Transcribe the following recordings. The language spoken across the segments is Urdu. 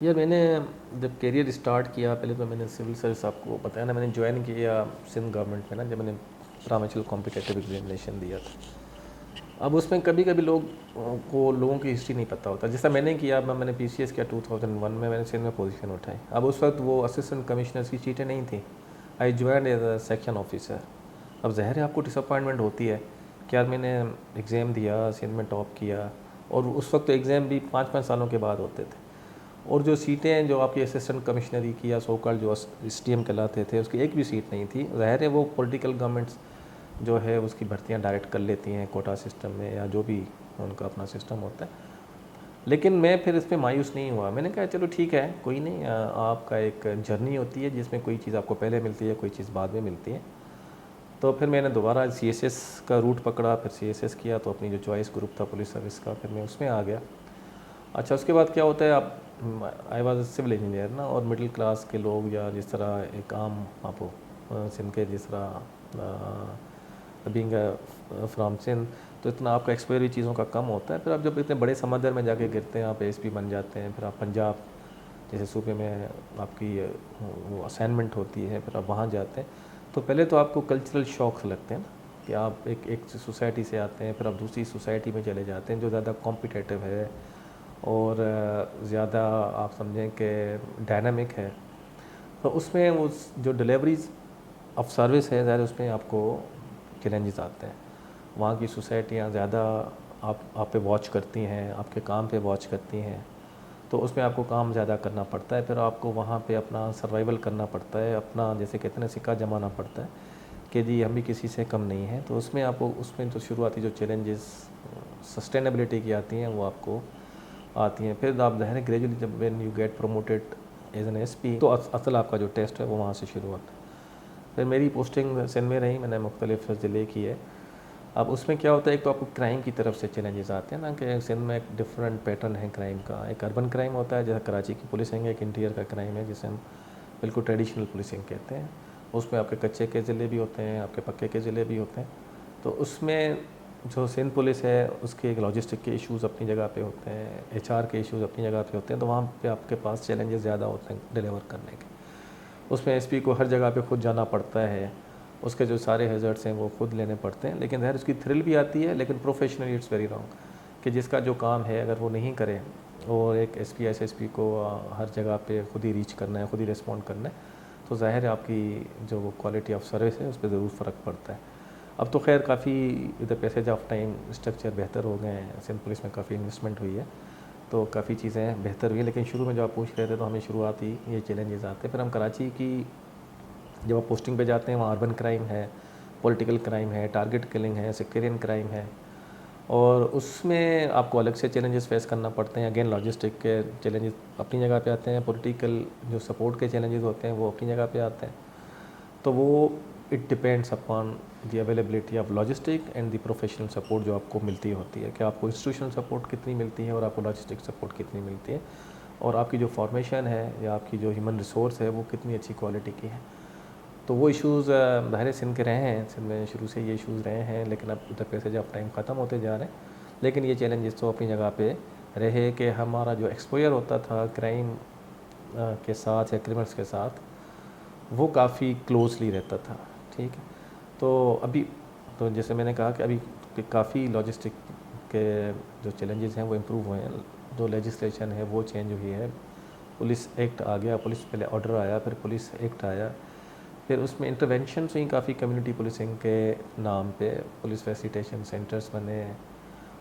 یار میں نے جب کیریئر اسٹارٹ کیا، پہلے تو میں نے سول سروس، آپ کو بتایا نا، میں نے جوائن کیا سندھ گورنمنٹ میں نا، جب میں نے پرامچل کمپٹیٹیو ایگزامینیشن دیا تھا۔ اب اس میں کبھی کبھی لوگوں کی ہسٹری نہیں پتہ ہوتا، جیسا میں نے کیا۔ میں نے پی سی ایس کیا 2001 میں نے سندھ میں پوزیشن اٹھائی۔ اب اس وقت وہ اسسٹنٹ کمشنرز کی سیٹیں نہیں تھیں، I joined as A section officer. اب ظاہر ہے آپ کو ڈس اپوائنٹمنٹ ہوتی ہے کہ یار میں نے ایگزام دیا، سندھ میں ٹاپ کیا، اور اس وقت تو ایگزام بھی 5 سالوں کے بعد ہوتے تھے، اور جو سیٹیں جو آپ کی اسسٹنٹ کمشنری کی یا سو کال جو ایس ٹی ایم کہلاتے تھے، اس کی ایک بھی سیٹ نہیں تھی۔ ظاہر ہے وہ پولیٹیکل گورنمنٹس جو ہے اس کی بھرتیاں ڈائریکٹ کر لیتی ہیں کوٹا سسٹم میں، یا جو بھی ان کا اپنا سسٹم ہوتا ہے۔ لیکن میں پھر اس پہ مایوس نہیں ہوا، میں نے کہا چلو ٹھیک ہے، کوئی نہیں، آپ کا ایک جرنی ہوتی ہے جس میں کوئی چیز آپ کو پہلے ملتی ہے، کوئی چیز بعد میں ملتی ہے۔ تو پھر میں نے دوبارہ سی ایس ایس کا روٹ پکڑا، پھر سی ایس ایس کیا، تو اپنی جو چوائس گروپ تھا پولیس سروس کا، پھر میں اس میں آ گیا۔ اچھا، اس کے بعد کیا ہوتا ہے، آپ آئی واز سول انجینئر نا، اور مڈل کلاس کے لوگ یا جس طرح ایک عام آپ سندھ کے جس طرح بینگ فرام سندھ، تو اتنا آپ کا ایکسپائر چیزوں کا کم ہوتا ہے۔ پھر آپ جب اتنے بڑے سمندر میں جا کے گرتے ہیں، آپ ایس پی بن جاتے ہیں، پھر آپ پنجاب جیسے صوبے میں آپ کی وہ اسائنمنٹ ہوتی ہے، پھر آپ وہاں جاتے ہیں، تو پہلے تو آپ کو کلچرل شوق لگتے ہیں نا، کہ آپ ایک سوسائٹی سے آتے ہیں، پھر آپ دوسری سوسائٹی میں چلے جاتے ہیں جو زیادہ کمپٹیٹیو ہے اور زیادہ آپ سمجھیں کہ ڈائنامک ہے۔ تو اس میں جو ڈیلیوریز آف سروس ہے، ظاہر اس میں آپ کو چیلنجز آتے ہیں۔ وہاں کی سوسائٹیاں زیادہ آپ پہ واچ کرتی ہیں، آپ کے کام پہ واچ کرتی ہیں، تو اس میں آپ کو کام زیادہ کرنا پڑتا ہے۔ پھر آپ کو وہاں پہ اپنا سروائیول کرنا پڑتا ہے، اپنا جیسے کہتے ہیں سکہ جمانا پڑتا ہے کہ جی ہم بھی کسی سے کم نہیں ہیں۔ تو اس میں آپ کو تو شروعاتی جو چیلنجز سسٹینیبلٹی کی آتی ہیں وہ آپ کو آتی ہیں۔ پھر آپ ظاہر ہے گریجولی جب when you get promoted as an S P, تو اصل آپ کا جو ٹیسٹ ہے وہ وہاں سے شروع ہوتا ہے۔ پھر میری پوسٹنگ سندھ میں رہی، میں نے مختلف ضلع کی ہے۔ اب اس میں کیا ہوتا ہے، ایک تو آپ کو کرائم کی طرف سے چیلنجز آتے ہیں نا، کہ سندھ میں ایک ڈفرینٹ پیٹرن ہے کرائم کا۔ ایک اربن کرائم ہوتا ہے جیسے کراچی کی پولیسنگ ہے، ایک انٹیریئر کا کرائم ہے جسے ہم بالکل ٹریڈیشنل پولیسنگ کہتے ہیں۔ اس میں آپ کے کچے کے ضلع بھی ہوتے ہیں، آپ کے پکے کے ضلع بھی ہوتے ہیں۔ تو اس میں جو سندھ پولیس ہے اس کے ایک لاجسٹک کے ایشوز اپنی جگہ پہ ہوتے ہیں، ایچ آر کے ایشوز اپنی جگہ پہ ہوتے ہیں، تو وہاں پہ آپ کے پاس چیلنجز زیادہ ہوتے ہیں ڈیلیور کرنے کے۔ اس میں ایس پی کو ہر جگہ پہ خود جانا پڑتا ہے، اس کے جو سارے ہیزرٹس ہیں وہ خود لینے پڑتے ہیں، لیکن ظاہر اس کی تھرل بھی آتی ہے، لیکن پروفیشنلی اٹس ویری رانگ کہ جس کا جو کام ہے اگر وہ نہیں کرے، اور ایک S P S S P کو ہر جگہ پہ خود ہی ریچ کرنا ہے، خود ہی ریسپونڈ کرنا ہے، تو ظاہر ہے آپ کی جو وہ کوالٹی آف سروس ہے اس پہ ضرور فرق پڑتا ہے۔ اب تو خیر کافی with the passage of time structure بہتر ہو گئے ہیں، سندھ پولیس میں کافی انویسٹمنٹ ہوئی ہے، تو کافی چیزیں بہتر ہوئی ہیں، لیکن شروع میں جو آپ پوچھ رہے تھے تو ہمیں شروعاتی یہ چیلنجز آتے ہیں۔ پھر ہم کراچی کی جب آپ پوسٹنگ پہ جاتے ہیں، وہاں اربن کرائم ہے، پولیٹیکل کرائم ہے، ٹارگٹ کلنگ ہے، سیکٹیرین کرائم ہے، اور اس میں آپ کو الگ سے چیلنجز فیس کرنا پڑتے ہیں۔ اگین لاجسٹک کے چیلنجز اپنی جگہ پہ آتے ہیں، پولیٹیکل جو سپورٹ کے چیلنجز ہوتے ہیں وہ اپنی جگہ پہ آتے ہیں۔ تو وہ it depends upon the availability of logistic and the professional support جو آپ کو ملتی ہوتی ہے، کہ آپ کو انسٹیٹیوشنل سپورٹ کتنی ملتی ہے اور آپ کو لاجسٹک سپورٹ کتنی ملتی ہے، اور آپ کی جو فارمیشن ہے یا آپ کی جو ہیومن ریسورس ہے وہ کتنی اچھی کوالٹی کی ہے۔ تو وہ ایشوز ظاہر سندھ کے رہے ہیں، سندھ میں شروع سے یہ ایشوز رہے ہیں، لیکن اب ادھر پیسیج آف ٹائم ختم ہوتے جا رہے ہیں، لیکن یہ چیلنجز تو اپنی جگہ پہ رہے کہ ہمارا جو ایکسپوئر ہوتا تھا کرائم کے ساتھ یا کرمنلس کے ساتھ وہ کافی کلوزلی رہتا تھا، ٹھیک ہے۔ تو ابھی تو جیسے میں نے کہا کہ ابھی کافی لاجسٹک کے جو چیلنجز ہیں وہ امپروو ہوئے ہیں، جو لیجسلیشن ہے وہ چینج ہوئی ہے، پولیس ایکٹ آ گیا، پولیس پہلے آرڈر آیا، پھر پولیس ایکٹ آیا، پھر اس میں انٹرونشنس ہوئیں کافی کمیونٹی پولیسنگ کے نام پہ، پولیس فیسیلیٹیشن سینٹرز بنے،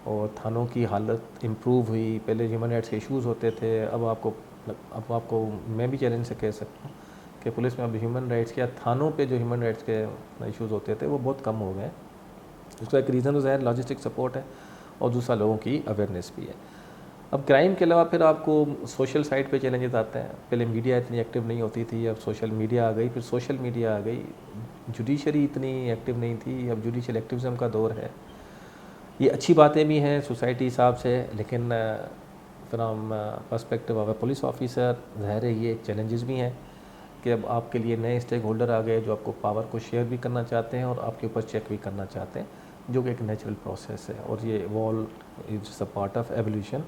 اور تھانوں کی حالت امپروو ہوئی۔ پہلے ہیومن رائٹس کے ایشوز ہوتے تھے، اب آپ کو میں بھی چیلنج سے کہہ سکتا ہوں کہ پولیس میں اب ہیومن رائٹس کے یا تھانوں پہ جو ہیومن رائٹس کے ایشوز ہوتے تھے وہ بہت کم ہو گئے۔ اس کا ایک ریزن تو ظاہر لاجسٹک سپورٹ ہے، اور دوسرا لوگوں کی اویئرنیس بھی ہے۔ اب کرائم کے علاوہ پھر آپ کو سوشل سائٹ پہ چیلنجز آتے ہیں۔ پہلے میڈیا اتنی ایکٹیو نہیں ہوتی تھی، اب سوشل میڈیا آ گئی، پھر سوشل میڈیا آ گئی، جوڈیشری اتنی ایکٹیو نہیں تھی، اب جوڈیشل ایکٹیوزم کا دور ہے۔ یہ اچھی باتیں بھی ہیں سوسائٹی حساب سے، لیکن from perspective of a police officer ظاہر ہے یہ چیلنجز بھی ہیں کہ اب آپ کے لیے نئے اسٹیک ہولڈر آ گئے جو آپ کو پاور کو شیئر بھی کرنا چاہتے ہیں اور آپ کے اوپر چیک بھی کرنا چاہتے ہیں، جو کہ ایک نیچرل پروسیس ہے، اور یہ evolve it's a part of evolution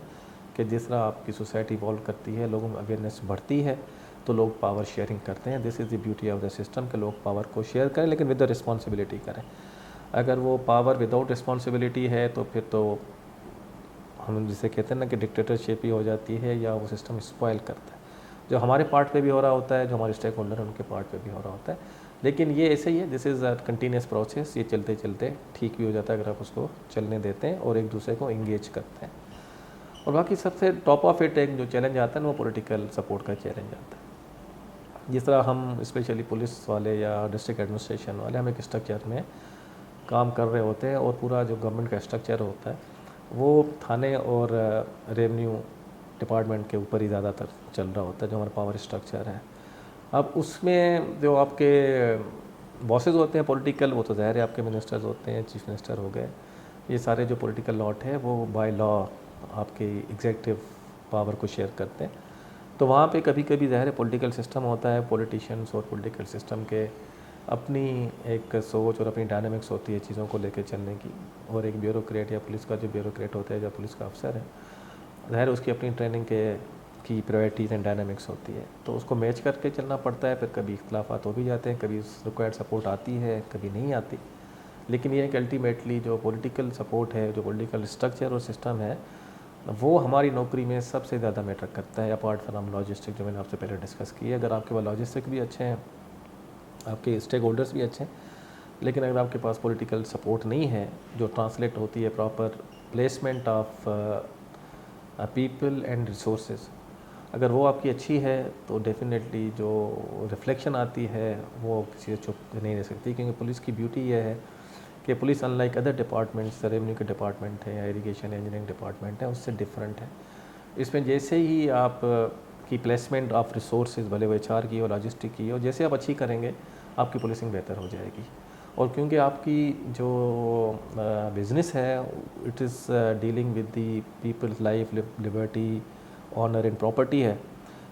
کہ جس طرح آپ کی سوسائٹی ایوالو کرتی ہے، لوگوں میں اویئرنیس بڑھتی ہے تو لوگ پاور شیئرنگ کرتے ہیں. This is the beauty of the system کہ لوگ پاور کو شیئر کریں لیکن ود دا رسپانسبلٹی کریں. اگر وہ پاور وداؤٹ رسپانسبلٹی ہے تو پھر تو ہم جسے کہتے ہیں نا کہ ڈکٹیٹرشپ ہی ہو جاتی ہے یا وہ سسٹم اسپوائل کرتا ہے، جو ہمارے پارٹ پہ بھی ہو رہا ہوتا ہے، جو ہمارے اسٹیک ہولڈر ہیں ان کے پارٹ پہ بھی ہو رہا ہوتا ہے. لیکن یہ ایسے ہی ہے، دس از اے کنٹینیوس پروسیس. یہ چلتے چلتے ٹھیک بھی ہو جاتا ہے اگر آپ اس کو چلنے دیتے ہیں اور ایک دوسرے کو انگیج کرتے ہیں. اور باقی سب سے ٹاپ آف اٹ ایک جو چیلنج آتا ہے نا وہ پولیٹیکل سپورٹ کا چیلنج آتا ہے. جس طرح ہم اسپیشلی پولیس والے یا ڈسٹرکٹ ایڈمنسٹریشن والے ہم ایک اسٹرکچر میں کام کر رہے ہوتے ہیں اور پورا جو گورنمنٹ کا اسٹرکچر ہوتا ہے وہ تھانے اور ریونیو ڈپارٹمنٹ کے اوپر ہی زیادہ تر چل رہا ہوتا ہے جو ہمارا پاور اسٹرکچر ہے. اب اس میں جو آپ کے باسز ہوتے ہیں پولیٹیکل، وہ تو ظاہر ہے آپ کے منسٹرز ہوتے ہیں، چیف منسٹر ہو گئے، یہ سارے جو پولیٹیکل لاٹ ہے وہ بائی لا آپ کی ایگزیکٹو پاور کو شیئر کرتے ہیں. تو وہاں پہ کبھی کبھی ظاہر ہے پولیٹیکل سسٹم ہوتا ہے، پولیٹیشینس اور پولیٹیکل سسٹم کے اپنی ایک سوچ اور اپنی ڈائنامکس ہوتی ہے چیزوں کو لے کے چلنے کی. اور ایک بیوروکریٹ یا پولیس کا جو بیوروکریٹ ہوتا ہے یا پولیس کا افسر ہے، ظاہر اس کی اپنی ٹریننگ کی پرائرٹیز اینڈ ڈائنامکس ہوتی ہے تو اس کو میچ کر کے چلنا پڑتا ہے. پھر کبھی اختلافات ہو بھی جاتے ہیں، کبھی ریکوائرڈ سپورٹ آتی ہے، کبھی نہیں آتی. لیکن یہ ہے کہ الٹیمیٹلی جو پولیٹیکل سپورٹ ہے، جو پولیٹیکل اسٹرکچر اور سسٹم ہے، وہ ہماری نوکری میں سب سے زیادہ میٹر کرتا ہے اپارٹ فرام لاجسٹک جو میں نے آپ سے پہلے ڈسکس کی ہے. اگر آپ کے پاس لاجسٹک بھی اچھے ہیں، آپ کے اسٹیک ہولڈرس بھی اچھے ہیں، لیکن اگر آپ کے پاس پولیٹیکل سپورٹ نہیں ہے جو ٹرانسلیٹ ہوتی ہے proper placement of people and resources, اگر وہ آپ کی اچھی ہے تو ڈیفینیٹلی جو ریفلیکشن آتی ہے وہ کسی سے چھپ نہیں رہ سکتی. کیونکہ پولیس کی بیوٹی یہ ہے کہ police in like other departments, revenue کے ڈپارٹمنٹ ہے یا ایریگیشن انجینئرنگ ڈپارٹمنٹ ہے، اس سے ڈفرینٹ ہے. اس میں جیسے ہی آپ کی پلیسمنٹ آف ریسورسز بھلے وہ ایچ آر کی ہو، لاجسٹک کی ہو، جیسے آپ اچھی کریں گے آپ کی پولیسنگ بہتر ہو جائے گی. اور کیونکہ آپ کی جو بزنس ہے it is dealing with the people's life, Liberty, honour and property ہے،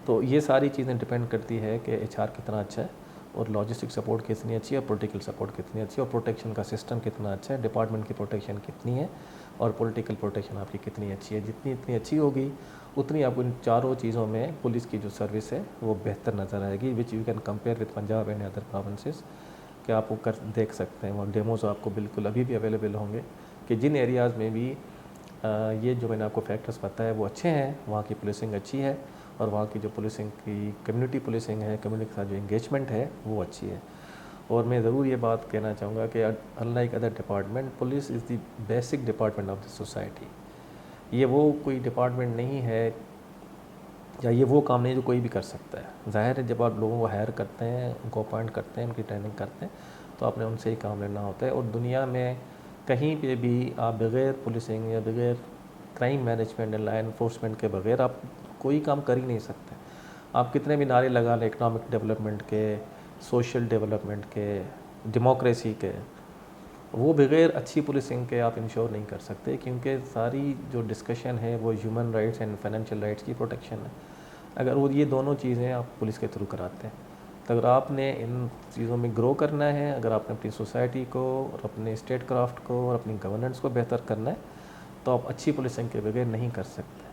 تو یہ ساری چیزیں ڈپینڈ کرتی ہے کہ ایچ آر کتنا اچھا ہے اور لاجسٹک سپورٹ کتنی اچھی ہے اور پولیٹیکل سپورٹ کتنی اچھی ہے اور پروٹیکشن کا سسٹم کتنا اچھا ہے، ڈپارٹمنٹ کی پروٹیکشن کتنی ہے اور پولیٹیکل پروٹیکشن آپ کی کتنی اچھی ہے. جتنی اچھی ہوگی اتنی آپ کو ان چاروں چیزوں میں پولیس کی جو سروس ہے وہ بہتر نظر آئے گی، which you can compare with Punjab and other provinces. کہ آپ وہ دیکھ سکتے ہیں، وہ ڈیموز آپ کو بالکل ابھی بھی اویلیبل ہوں گے کہ جن ایریاز میں بھی یہ جو میں نے آپ کو فیکٹرز بتایا وہ اچھے ہیں، وہاں کی پولیسنگ اچھی ہے اور وہاں کی جو پولیسنگ کی کمیونٹی پولیسنگ ہے، کمیونٹی کے ساتھ جو انگیجمنٹ ہے وہ اچھی ہے. اور میں ضرور یہ بات کہنا چاہوں گا کہ in like other department, police is the basic department of the society. یہ وہ کوئی ڈپارٹمنٹ نہیں ہے یا یہ وہ کام نہیں جو کوئی بھی کر سکتا ہے. ظاہر ہے جب آپ لوگوں کو ہائر کرتے ہیں، ان کو اپوائنٹ کرتے ہیں، ان کی ٹریننگ کرتے ہیں تو آپ نے ان سے ہی کام لینا ہوتا ہے. اور دنیا میں کہیں پہ بھی آپ بغیر پولیسنگ یا بغیر کرائم مینجمنٹ یا لا انفورسمنٹ کے بغیر آپ کوئی کام کر ہی نہیں سکتے. آپ کتنے بھی نعرے لگا لیں اکنامک ڈیولپمنٹ کے، سوشل ڈیولپمنٹ کے، ڈیموکریسی کے، وہ بغیر اچھی پولیسنگ کے آپ انشور نہیں کر سکتے. کیونکہ ساری جو ڈسکشن ہے وہ human rights and financial rights کی پروٹیکشن ہے. اگر وہ یہ دونوں چیزیں آپ پولیس کے تھرو کراتے ہیں تو اگر آپ نے ان چیزوں میں گرو کرنا ہے، اگر آپ نے اپنی سوسائٹی کو اور اپنے اسٹیٹ کرافٹ کو اور اپنی گورننس کو بہتر کرنا ہے تو آپ اچھی پولیسنگ کے بغیر نہیں کر سکتے.